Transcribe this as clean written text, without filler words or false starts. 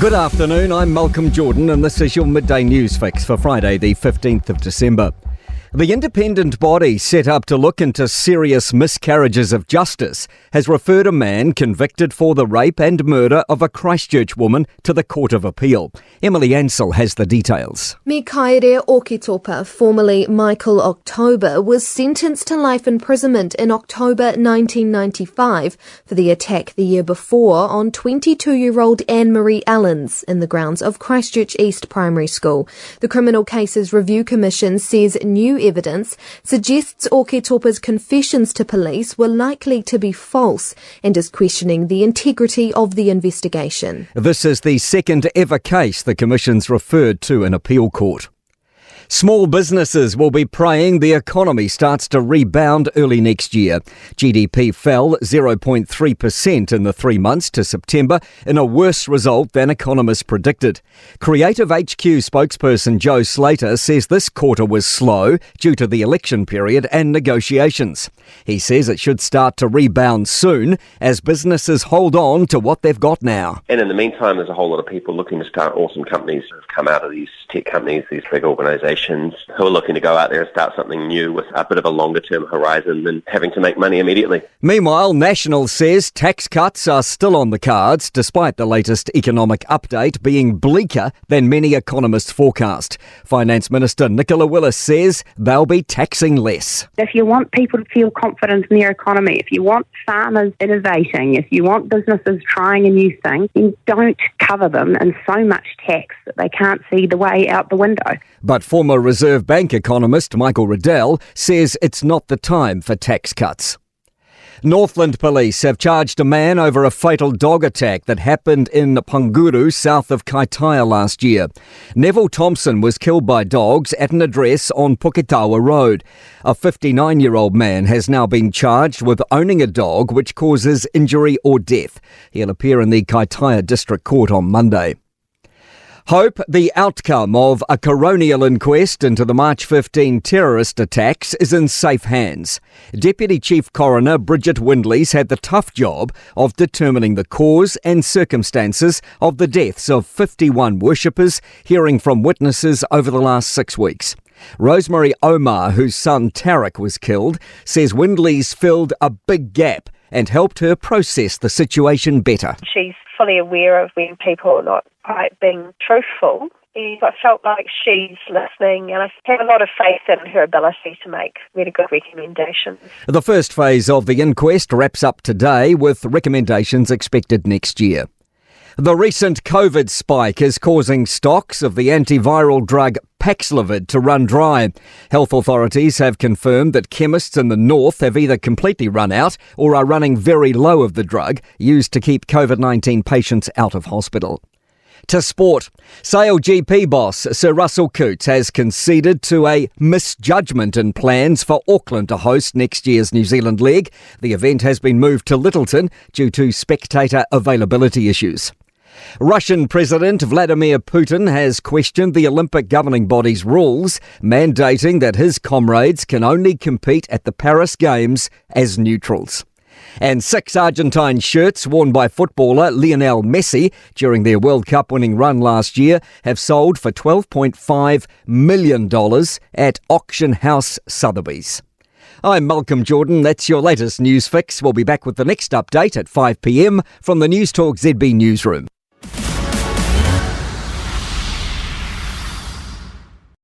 Good afternoon, I'm Malcolm Jordan and this is your Midday News Fix for Friday the 15th of December. The independent body set up to look into serious miscarriages of justice has referred a man convicted for the rape and murder of a Christchurch woman to the Court of Appeal. Emily Ansell has the details. Me Kaere Oketopa, formerly Michael October, was sentenced to life imprisonment in October 1995 for the attack the year before on 22-year-old Anne-Marie Allens in the grounds of Christchurch East Primary School. The Criminal Cases Review Commission says new evidence suggests Oketopa's confessions to police were likely to be false and is questioning the integrity of the investigation. This is the second ever case the Commission's referred to an appeal court. Small businesses will be praying the economy starts to rebound early next year. GDP fell 0.3% in the 3 months to September in a worse result than economists predicted. Creative HQ spokesperson Joe Slater says this quarter was slow due to the election period and negotiations. He says it should start to rebound soon as businesses hold on to what they've got now. And in the meantime, there's a whole lot of people looking to start awesome companies who have come out of these tech companies, these big organisations, who are looking to go out there and start something new with a bit of a longer-term horizon than having to make money immediately. Meanwhile, National says tax cuts are still on the cards, despite the latest economic update being bleaker than many economists forecast. Finance Minister Nicola Willis says they'll be taxing less. If you want people to feel confident in their economy, if you want farmers innovating, if you want businesses trying a new thing, then don't cover them in so much tax that they can't see the way out the window. But former Reserve Bank economist Michael Riddell says it's not the time for tax cuts. Northland Police have charged a man over a fatal dog attack that happened in Panguru, south of Kaitaia last year. Neville Thompson was killed by dogs at an address on Puketawa Road. A 59-year-old man has now been charged with owning a dog which causes injury or death. He'll appear in the Kaitaia District Court on Monday. Hope the outcome of a coronial inquest into the March 15 terrorist attacks is in safe hands. Deputy Chief Coroner Bridget Windley's had the tough job of determining the cause and circumstances of the deaths of 51 worshippers, hearing from witnesses over the last 6 weeks. Rosemary Omar, whose son Tarek was killed, says Windley's filled a big gap and helped her process the situation better. She's fully aware of when people are not quite being truthful. I felt like she's listening and I have a lot of faith in her ability to make really good recommendations. The first phase of the inquest wraps up today with recommendations expected next year. The recent COVID spike is causing stocks of the antiviral drug Paxlovid to run dry. Health authorities have confirmed that chemists in the north have either completely run out or are running very low of the drug used to keep COVID-19 patients out of hospital. To sport, Sale GP boss Sir Russell Coutts has conceded to a misjudgment in plans for Auckland to host next year's New Zealand leg. The event has been moved to Littleton due to spectator availability issues. Russian President Vladimir Putin has questioned the Olympic governing body's rules, mandating that his comrades can only compete at the Paris Games as neutrals. And 6 Argentine shirts worn by footballer Lionel Messi during their World Cup winning run last year have sold for $12.5 million at Auction House Sotheby's. I'm Malcolm Jordan. That's your latest news fix. We'll be back with the next update at 5 p.m. from the Newstalk ZB newsroom.